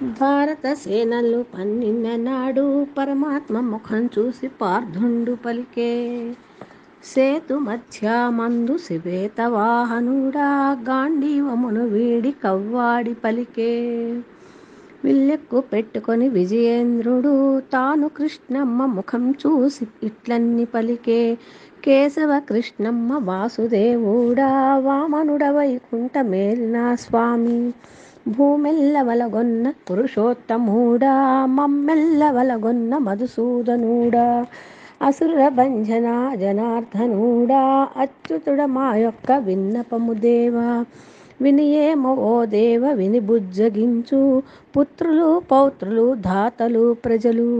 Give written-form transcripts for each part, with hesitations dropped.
భారత సేనలు పన్నిన నాడు పరమాత్మ ముఖం చూసి పార్థుండు పలికే. సేతు మధ్యమందు శివేతవాహనుడా గాంధీవమును వీడి కవ్వాడి పలికే. విల్లెక్కు పెట్టుకొని విజయేంద్రుడు తాను కృష్ణమ్మ ముఖం చూసి ఇట్లన్ని పలికే. కేశవ కృష్ణమ్మ వాసుదేవుడా వామనుడ వైకుంఠ మేలిన స్వామి. భూమెల్ల వలగొన్న పురుషోత్తముడా మమ్మెల్ల వలగొన్న మధుసూదనుడా. అసుర భంజన జనార్దనుడా అచ్యుతుడ మా యొక్క విన్నపము దేవా. వినియేమో ఓ దేవ విని బుజ్జగించు. పుత్రులు పౌత్రులు ధాతలు ప్రజలు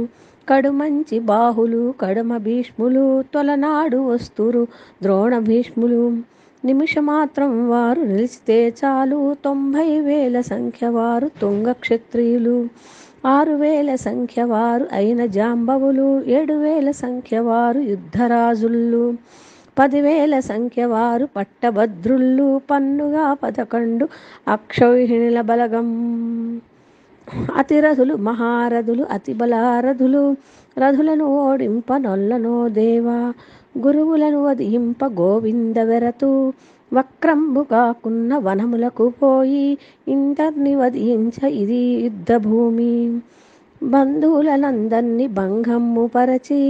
కడుమంచి బాహులు కడమ భీష్ములు తొలనాడు వస్తురు ద్రోణ భీష్ములు. నిమిషమాత్రం వారు నిలిచితే చాలు 90,000 సంఖ్య వారు తుంగ క్షత్రియులు. 6,000 సంఖ్య వారు అయిన జాంబవులు 7,000 సంఖ్య వారు యుద్ధరాజుళ్ళు. 10,000 సంఖ్య వారు పట్టభద్రుళ్ళు పన్నుగా 11 అక్షౌహిణుల బలగం. అతిరథులు మహారథులు అతి బలారథులు రథులను ఓడింప నొల్లనో దేవా. గురువులను వధింప గోవింద వెరతు వక్రంబు కాకున్న వనములకు పోయి ఇందర్ని వధించ ఇది యుద్ధభూమి. బంధువులనందర్ని భంగమ్ము పరచి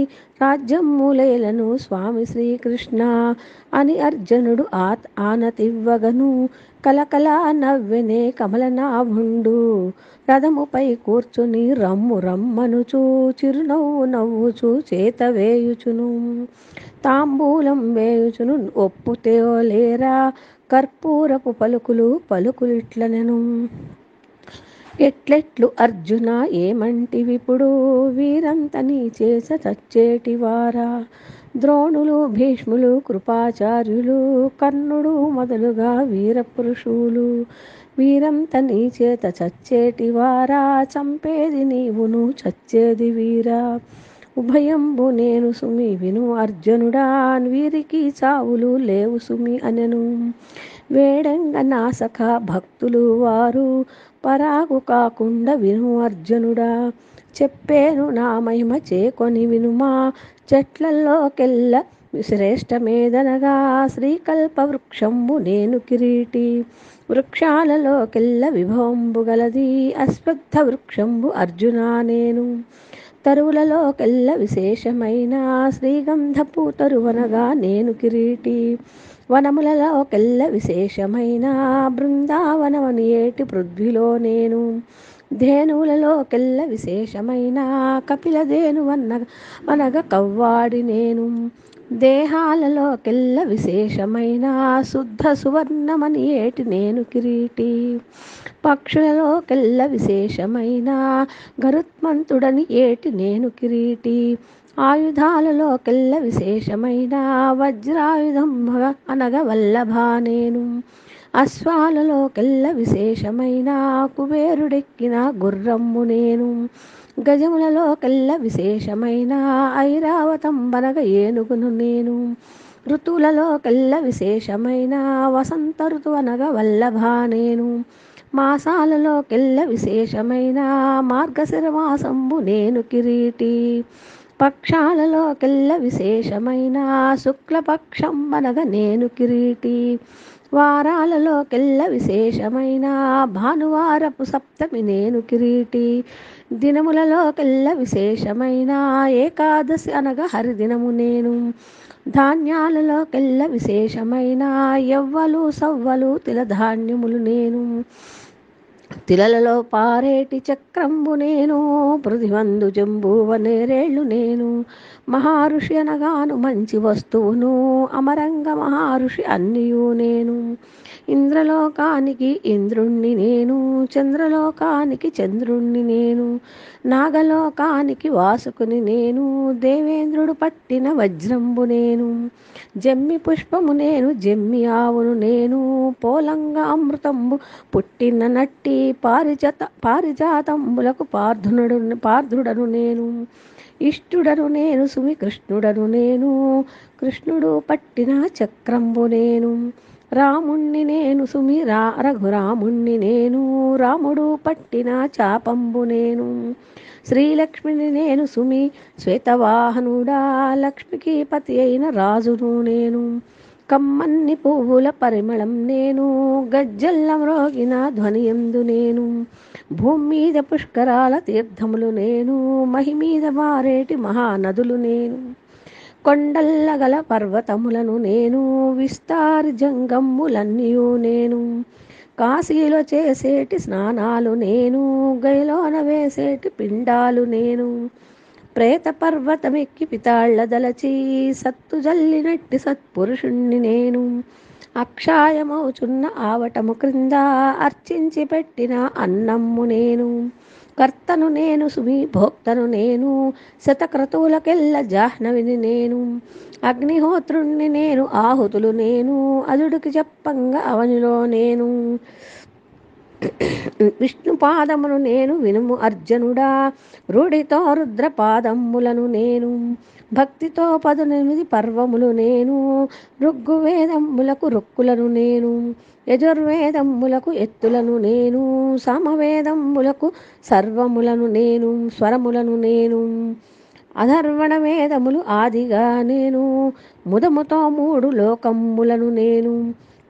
రాజ్యమ్ములేలను స్వామి శ్రీకృష్ణ అని అర్జునుడు ఆనతివ్వగను కలకల నవ్వెనే కమలనాభుండు. రథముపై కూర్చుని రమ్ము రమ్మనుచు చిరునవ్వు నవ్వుచు చేత వేయుచును తాంబూలం వేయుచును ఒప్పుతేలేరా. కర్పూరపు పలుకులు పలుకులిట్లనెను. ఎట్లెట్లు అర్జున ఏమంటివిప్పుడు వీరంత నీ చేస చచ్చేటివారా. ద్రోణులు భీష్ములు కృపాచార్యులు కర్ణుడు మొదలుగా వీరపురుషులు వీరంత నీ చేత చచ్చేటివారా. చంపేది నీవును చచ్చేది వీరా. ఉభయంబు నేను సుమి విను అర్జునుడా వీరికి చావులు లేవు సుమి అనెను. వేడంగ నాసక భక్తులు వారు పరాగు కాకుండా విను అర్జునుడా. చెప్పేను నా మహిమ చేకొని వినుమా. చెట్లలోకెల్ల శ్రేష్టమేదనగా శ్రీకల్ప వృక్షంబు నేను కిరీటి. వృక్షాలలోకెల్ల విభవంబు గలది అశ్వత్థ వృక్షంబు అర్జునా నేను. తరువులలోకెల్ల విశేషమైన శ్రీగంధపు తరువనగా నేను కిరీటి. వనములలోకెల్ల విశేషమైన బృందావనమని ఏటి పృథ్విలో నేను. ధేనువులలోకెల్ల విశేషమైన కపిలధేనువనగ కవ్వాడి నేను. దేహాలలోకెల్ల విశేషమైన శుద్ధ సువర్ణమని ఏటి నేను కిరీటి. పక్షులలోకెల్ల విశేషమైన గరుత్మంతుడని ఏటి నేను కిరీటి. ఆయుధాలలోకెల్ల విశేషమైన వజ్రాయుధం అనగ వల్లభా నేను. అశ్వాలలోకెల్ల విశేషమైన కుబేరుడెక్కిన గుర్రమ్ము నేను. గజములలోకెల్ల విశేషమైన ఐరావతంబనగ ఏనుగును నేను. ఋతువులలోకెల్ల విశేషమైన వసంత ఋతువు అనగ వల్లభా నేను. మాసాలలోకెల్ల విశేషమైన మార్గశిరమాసంబు నేను కిరీటి. పక్షాలలోకెల్ల విశేషమైన శుక్లపక్షంబనగ నేను కిరీటి. వారాలలోకెల్ల విశేషమైన భానువారపు సప్తమి నేను కిరీటి. దినములలోకెల్ల విశేషమైన ఏకాదశి అనగ హరిదినము నేను. ధాన్యాలలోకెల్ల విశేషమైన యవ్వలు సవ్వలు తిలధాన్యములు నేను. తిలలలో పారేటి చక్రంబు నేను. పృథివందు జంబువ నేరేళ్ళు నేను. మహారుషి అనగాను మంచి వస్తువును అమరంగ మహారుషి అన్నియు నేను. ఇంద్రలోకానికి ఇంద్రుణ్ణి నేను. చంద్రలోకానికి చంద్రుణ్ణి నేను. నాగలోకానికి వాసుకుని నేను. దేవేంద్రుడు పట్టిన వజ్రంబు నేను. జమ్మి పుష్పము నేను జమ్మి ఆవును నేను. పోలంగా అమృతంబు పుట్టిన నట్టి పారిజాతంబులకు పార్థుడను నేను. ఇష్టుడను నేను సుమి కృష్ణుడను నేను. కృష్ణుడు పట్టిన చక్రంబు నేను. రాముణ్ణి నేను సుమి రఘురాముణ్ణి నేను, రాముడు పట్టిన చాపంబు నేను. శ్రీలక్ష్మిని నేను సుమి శ్వేతవాహనుడా, లక్ష్మికి పతి అయిన రాజును నేను. కమ్మన్ని పువ్వుల పరిమళం నేను, గజ్జల్ల మ్రోగిన ధ్వనియందు నేను. భూమి మీద పుష్కరాల తీర్థములు నేను, మహి మీద మారేటి మహానదులు నేను. కొండల్ల గల పర్వతములను నేను, విస్తారి జంగమ్ములన్నీయు నేను. కాశీలో చేసేటి స్నానాలు నేను, గైలోన వేసేటి పిండాలు నేను. ప్రేత పర్వతమెక్కి పితాళ్ల దలచి, సత్తు జల్లినట్టి సత్పురుషుణ్ణి నేను. అక్షాయమవుచున్న ఆవటము క్రింద, అర్చించి పెట్టిన అన్నమ్ము నేను. కర్తను నేను సుమి భోక్తను నేను, శతక్రతువులకెల్ల జాహ్నవిని నేను. అగ్నిహోత్రుణ్ణి నేను, ఆహుతులు నేను, అదుడికి చెప్పంగా అవనిలో నేను. విష్ణు పాదమును నేను వినుము అర్జునుడా, రూఢితో రుద్ర పాదములను నేను. భక్తితో 18 పర్వములు నేను, ఋగ్వేదములకు రుక్కులను నేను. యజుర్వేదములకు ఎత్తులను నేను, సామవేదములకు సర్వములను నేను, స్వరములను నేను. అధర్వణ వేదములు ఆదిగా నేను, ముదముతో 3 లోకములను నేను.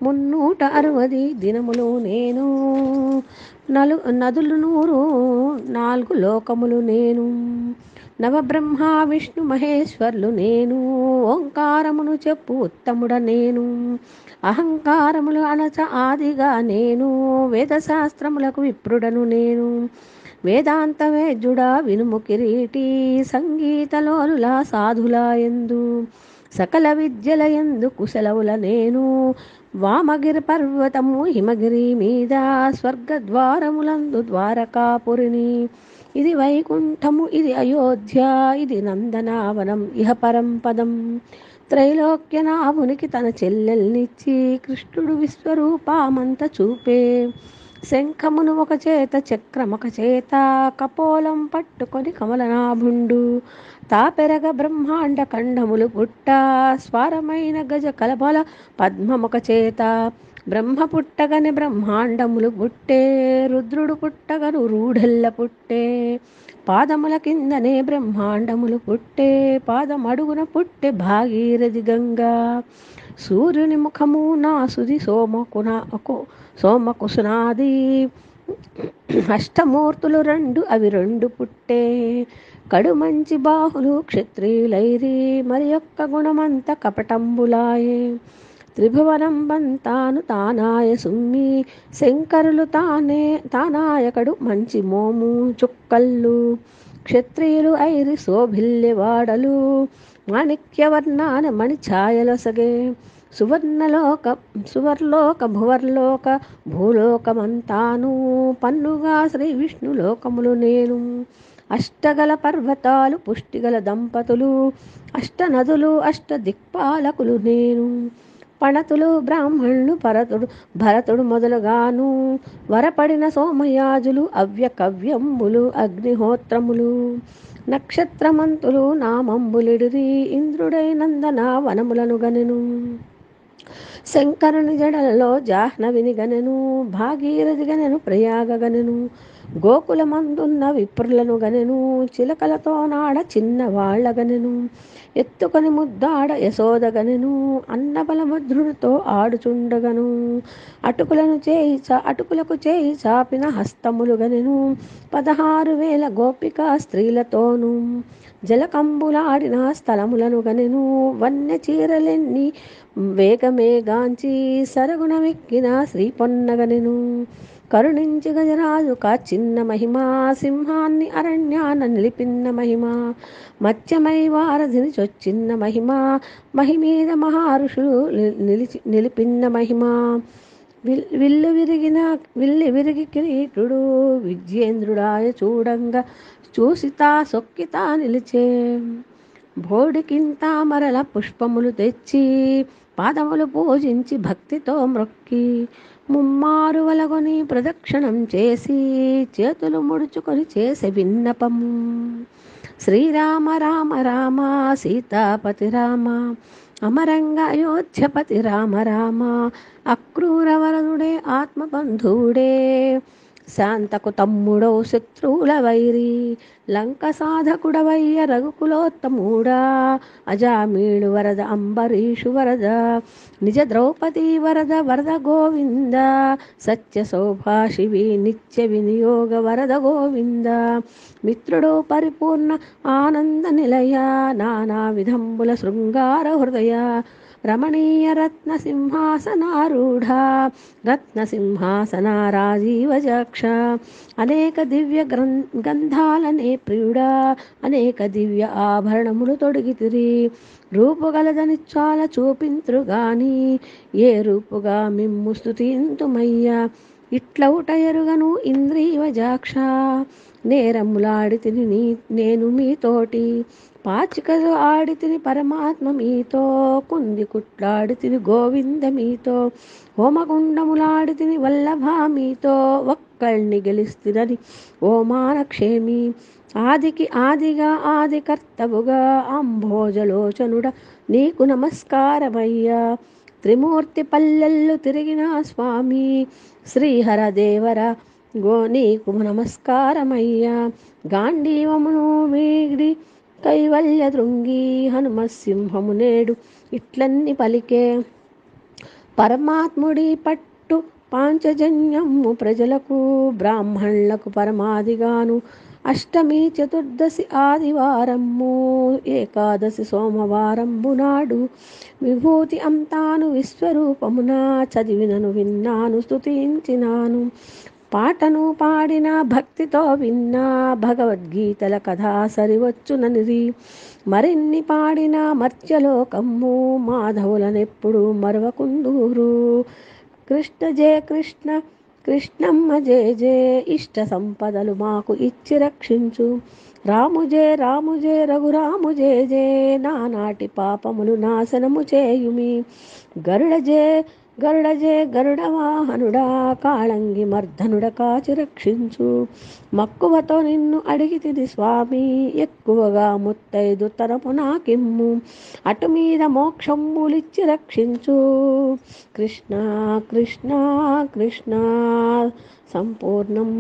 360 దినములు నేను, నదులు 4 లోకములు నేను. నవబ్రహ్మ విష్ణు మహేశ్వర్లు నేను, ఓంకారమును చెప్పు ఉత్తముడ నేను. అహంకారములు అణచ ఆదిగా నేను, వేదశాస్త్రములకు విప్రుడను నేను. వేదాంత వేద్యుడా వినుము కిరీటి, సంగీతలోలుల సాధులా ఎందు. సకల విద్యల ఎందు కుశలవుల నేను, వామగిరి పర్వతము హిమగిరి మీద, స్వర్గద్వారములందు ద్వారకాపురిని. ఇది వైకుంఠము ఇది అయోధ్య, ఇది నందనావనం ఇహ పరంపదం. త్రైలోక్యనాభునికి తన చెల్లెల్నిచ్చి, కృష్ణుడు విశ్వరూపమంత చూపే. శంఖమును ఒక చేత చక్రమొక చేత, కపోలం పట్టుకొని కమలనాభుండు. తాపెరగ బ్రహ్మాండ ఖండములు పుట్ట, స్వరమైన గజ కలబల పద్మమొక చేత. బ్రహ్మ పుట్టగని బ్రహ్మాండములు పుట్టే, రుద్రుడు పుట్టగను రూఢెల్ల పుట్టే. పాదముల కిందనే బ్రహ్మాండములు పుట్టే, పాదమడుగున పుట్టే భాగీరథి గంగా. సూర్యుని ముఖము నాసుది సోమకుసునాది, అష్టమూర్తులు 2 అవి 2 పుట్టే. కడు మంచి బాహులు క్షత్రియులైరి, మరి యొక్క గుణమంత కపటంబులాయే. త్రిభువనం బంతాను తానాయ సుమ్మి, శంకరులు తానాయకడు మంచి మోము చుక్కళ్ళు. క్షత్రియులు ఐరి శోభిల్యవాడలు, మాణిక్యవర్ణాన మణి ఛాయలొసగే. సువర్లోక భువర్లోక భూలోకమంతాను, పన్నుగా శ్రీ విష్ణులోకములు నేను. అష్టగల పర్వతాలు పుష్టిగల దంపతులు, అష్టనదులు దిక్పాలకులు నేను. పణతులు బ్రాహ్మణులు భరతుడు మొదలుగాను, వరపడిన సోమయాజులు అవ్యకవ్యంబులు అగ్నిహోత్రములు. నక్షత్రమంతులు నామంబులిడిరి, ఇంద్రుడై నందన వనములను గనెను. శంకరుని జడలలో జాహ్నవిని గనెను, భాగీరథి గనెను ప్రయాగ గనెను. గోకులమందున్న విప్రులను గనెను, చిలకలతో నాడ చిన్నవాళ్ల గనెను. ఎత్తుకొని ముద్దాడ యశోద గనెను, అన్నబలభద్రుడితో ఆడుచుండగను. అటుకులకు చేయి చాపిన హస్తములు గనెను, 16,000 గోపికా స్త్రీలతోను. జలకంబులాడిన స్థలములను గనెను, వన్య చీరలెన్ని వేగమేగాంచి, సరగుణమెక్కిన శ్రీపొన్నగనెను. కరుణించి గజరాజు చిన్న మహిమ, సింహాన్ని అరణ్యాన నిలిపిన్న మహిమ. మత్స్యమై వారధిని చొచ్చిన్న మహిమ, మహిమీద మహారుషులు నిలిపిన్న మహిమ. విల్లి విరిగి కిరీటుడు విజయేంద్రుడాయ చూడంగా, చూసితా సొక్కితా నిలిచే. భోడికింత మరల పుష్పములు తెచ్చి, పాదములు పూజించి భక్తితో మ్రొక్కి. ముమ్మారు వలగొని ప్రదక్షిణం చేసి, చేతులు ముడుచుకొని చేసే విన్నపము. శ్రీరామ రామ రామ సీతాపతి రామ, అమరంగ అయోధ్యపతి రామ రామ, అక్రూర వరదుడే ఆత్మబంధువుడే, శాంతకు తమ్ముడౌ శత్రువుల వైరి, లంక సాధకుడవయ్య రఘుకులోత్తముడా, అజామీళు వరద అంబరీషు వరద, నిజ ద్రౌపదీ వరద వరద గోవింద, సత్య సౌభాషివి నిత్య వినియోగ వరద గోవింద, మిత్రుడో పరిపూర్ణ ఆనంద నిలయ, నానా విధంబుల శృంగార హృదయ, రమణీయ రత్న సింహాసనారూఢ, రత్న సింహాసన రాజీవజాక్ష, అనేక దివ్య గంధాలనే ప్రియుడా, అనేక దివ్య ఆభరణములు తొడిగితిరి, రూపుగలదని చాలా చూపింతురుగాని, ఏ రూపుగా మిమ్ము స్తుతింతుమయ్య, ఇట్లౌట ఎరుగను ఇంద్రియవజాక్ష, నేరములాడితిని నేను మీతోటి, పాచికలు ఆడితిని పరమాత్మ మీతో, కుంది కుట్లాడితిని గోవింద మీతో, హోమగుండములాడితిని వల్లభ మీతో, ఒక్కల్ని గెలిస్తినని ఓ మానక్షేమి, ఆదికి ఆదిగా ఆది కర్తవుగా అంభోజలోచనుడ నీకు నమస్కారమయ్యా, త్రిమూర్తి పల్లెల్లు తిరిగిన స్వామి శ్రీహరదేవర నీకు నమస్కారమయ్యా, గాంధీవమును వీడి కైవల్య దృంగి హనుమసింహము నేడు ఇట్లన్ని పలికే, పరమాత్ముడి పట్టు పాంచజన్యము ప్రజలకు బ్రాహ్మణులకు పరమాదిగాను, అష్టమి చతుర్దశి ఆదివారము ఏకాదశి సోమవారంబు నాడు, విభూతి అంతాను విశ్వరూపమున చదివినను విన్నాను స్తుతించినాను, పాటను పాడిన భక్తితో విన్నా భగవద్గీతల కథా సరివచ్చుననిది, మరిన్ని పాడిన మర్త్యలోకమ్ము మాధవులనెప్పుడు మరవకుందూరు, కృష్ణ జయ కృష్ణ కృష్ణమ్మ జయ జయ, ఇష్ట సంపదలు మాకు ఇచ్చి రక్షించు, రాము జయ రఘురాము జయ జయ, నానాటి పాపములు నాశనము చేయుమి, గరుడ జయ గరుడ వాహనుడా, కాళంగి మర్ధనుడ కాచి రక్షించు, మక్కువతో నిన్ను అడిగితిది స్వామి, ఎక్కువగా ముత్తైదు తరపు నాకిమ్ము, అటు మీద మోక్షంబులిచ్చి రక్షించు, కృష్ణ కృష్ణ కృష్ణ సంపూర్ణం.